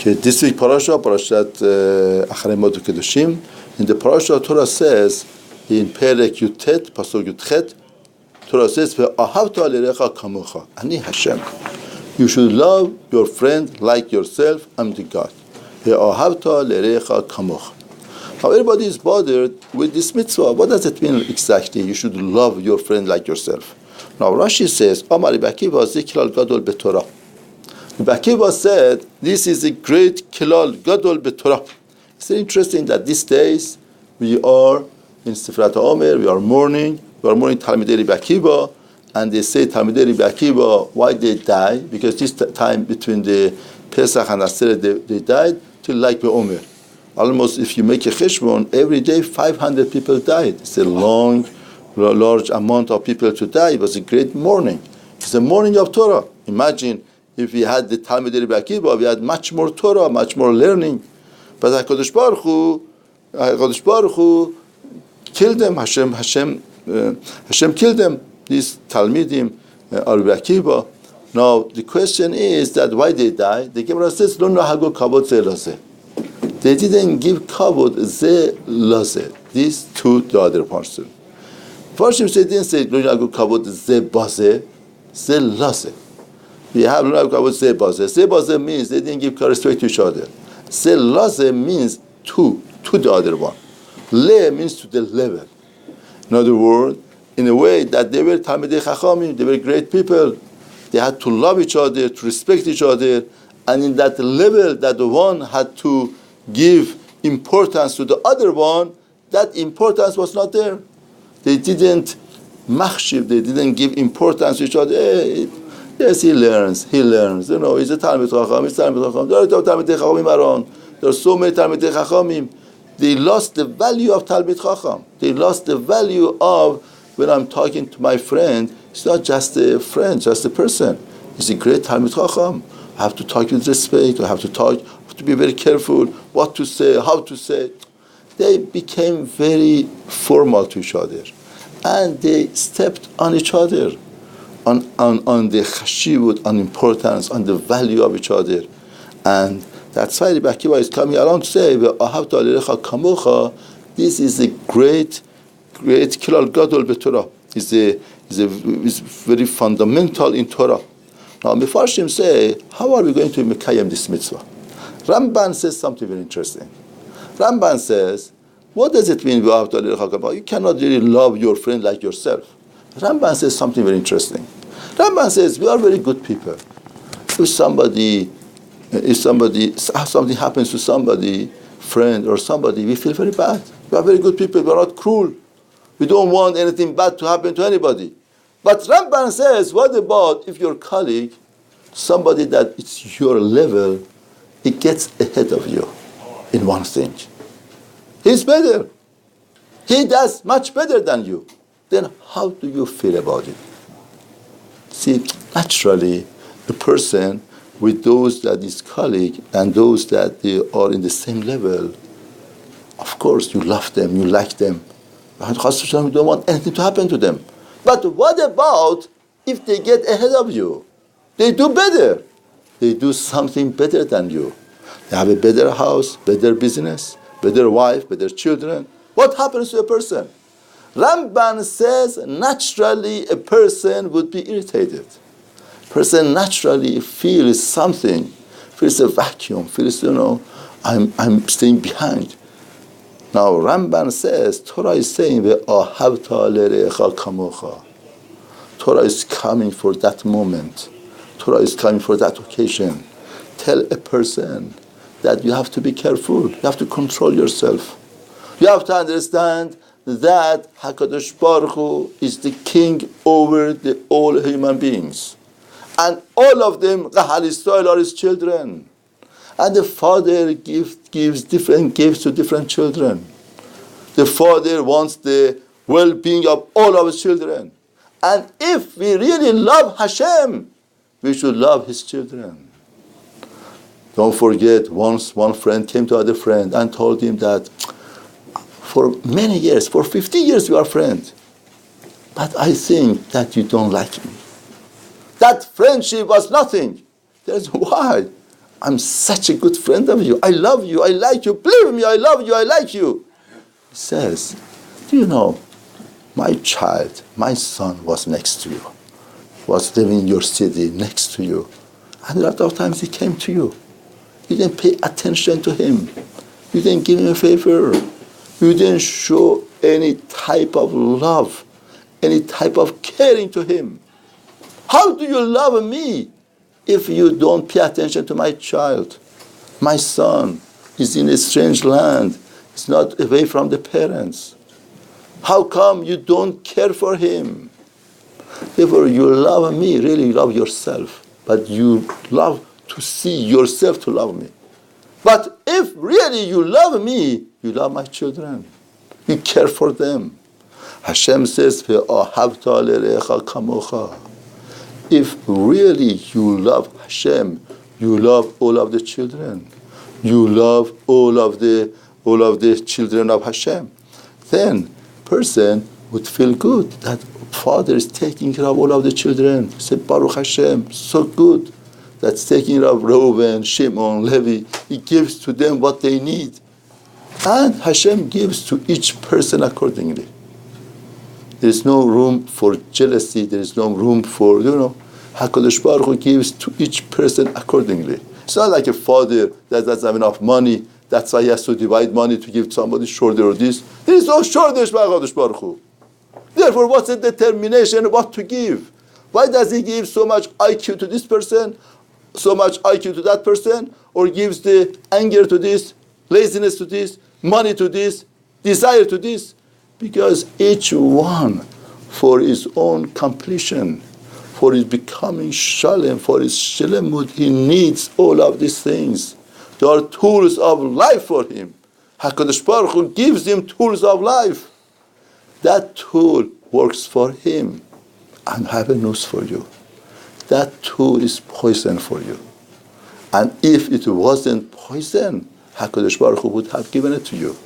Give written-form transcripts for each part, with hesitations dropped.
Okay, this week Parashat Acharei Kedoshim. In the Parashat, Torah says in Perek Yutet, Pasuk Yutchet, Torah says, "Ve'ahavta l'recha kamocha." Ani Hashem. You should love your friend like yourself. I'm the God. Ve'ahavta l'recha kamocha. Now everybody is bothered with this mitzvah. What does it mean exactly? You should love your friend like yourself. Now Rashi says, Amar Levychaim zikral gadol betorah. Levychaim said, this is a great kilal gadol betorah. It's interesting that these days we are in Sifrat Omer, we are mourning Talmidei Levychaim, and they say Talmidei Levychaim, why they die? Because this time between the Pesach and Acharei, they died till like Omer. Almost, if you make a cheshbon, every day 500 people died. It's a large amount of people to die. It was a great mourning. It's a mourning of Torah. Imagine if we had the Talmidei Levychaim, we had much more Torah, much more learning. But HaKadosh Baruch Hu killed them. Hashem killed them. These Talmidim, Levychaim. Now the question is that why they died? The Gemara says, "Lo nahagu kavod ze lazeh." They didn't give kavod ze lazeh. These to the other person. First, they didn't say "Lo nahagu kavod ze bazeh," ze lazeh. We have "Lo nahagu kavod ze bazeh." Ze bazeh means they didn't give respect to each other. Ze lazeh means to the other one. Le means to the level. In other words, in a way that they were Talmidei Chachamim, they were great people. They had to love each other, to respect each other, and in that level that the one had to give importance to the other one, that importance was not there. They didn't machshiv, they didn't give importance to each other. Hey, yes, he learns. You know, he's a Talmid Chacham, There are Talmidei Chachamim around. There are so many Talmidei Chachamim. They lost the value of Talmid Chacham. They lost the value of, when I'm talking to my friend, it's not just a friend, just a person. He's a great Talmid Chacham. I have to talk with respect. I have to be very careful what to say, how to say. They became very formal to each other. And they stepped on each other, on the chashivut, on importance, on the value of each other. And that's why Levychaim is coming around to say, "Ve'ahavta l'recha kamocha." This is a great kilal gadol betorah. Is very fundamental in Torah. Now, Mefarshim say, how are we going to mekayem this mitzvah? Ramban says something very interesting. Ramban says, what does it mean? You cannot really love your friend like yourself. Ramban says something very interesting. Ramban says, we are very good people. If something happens to somebody, friend or somebody, we feel very bad. We are very good people. We are not cruel. We don't want anything bad to happen to anybody. But Ramban says, what about if your colleague, somebody that it's your level, he gets ahead of you in one thing. He's better. He does much better than you. Then how do you feel about it? See, naturally, a person with those that is colleague and those that they are in the same level, of course you love them, you like them. You don't want anything to happen to them. But what about if they get ahead of you? They do better. They do something better than you. They have a better house, better business, better wife, better children. What happens to a person? Ramban says naturally a person would be irritated. Person naturally feels something, feels a vacuum, feels, I'm staying behind. Now Ramban says, Torah is saying, Ve'ahavta l'recha kamocha. Torah is coming for that moment. Torah is coming for that occasion. Tell a person that you have to be careful. You have to control yourself. You have to understand that HaKadosh Baruch Hu is the king over all human beings. And all of them, Kahal Yisrael, are his children. And the father gives different gifts to different children. The father wants the well-being of all of his children. And if we really love Hashem, we should love his children. Don't forget, once one friend came to other friend and told him that for many years, for 50 years we are friends, but I think that you don't like me. That friendship was nothing. That's why. I'm such a good friend of you. I love you. I like you. Believe me, I love you. I like you. He says, do you know, my child, my son was next to you, was living in your city next to you. And a lot of times he came to you. You didn't pay attention to him. You didn't give him a favor. You didn't show any type of love, any type of caring to him. How do you love me if you don't pay attention to my child? My son is in a strange land. He's not away from the parents. How come you don't care for him? Therefore, you love me, really love yourself, but you love to see yourself to love me. But if really you love me, you love my children. You care for them. Hashem says, "Ve'ahavta l'recha kamocha." If really you love Hashem, you love all of the children. You love all of the children of Hashem. Then person would feel good that Father is taking care of all of the children. Say, Baruch Hashem, so good. That's taking care of Reuven, Shimon, Levi. He gives to them what they need. And Hashem gives to each person accordingly. There is no room for jealousy. There is no room for, HaKadosh Baruch Hu gives to each person accordingly. It's not like a father that doesn't have enough money. That's why he has to divide money to give somebody shoulder or this. There is no shoulders by HaKadosh Baruch Hu. Therefore, what's the determination what to give? Why does he give so much IQ to this person, so much IQ to that person, or gives the anger to this, laziness to this, money to this, desire to this? Because each one, for his own completion, for his becoming shalem, for his shalemut, he needs all of these things. They are tools of life for him. HaKadosh Baruch Hu gives him tools of life. That tool works for him. And I have a news for you. That tool is poison for you. And if it wasn't poison, HaKadosh Baruch Hu would have given it to you.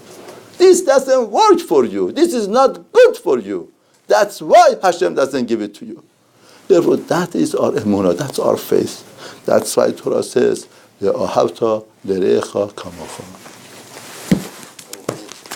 This doesn't work for you. This is not good for you. That's why Hashem doesn't give it to you. Therefore, that is our emunah. That's our faith. That's why Torah says, "Ve'ahavta l'recha kamocha."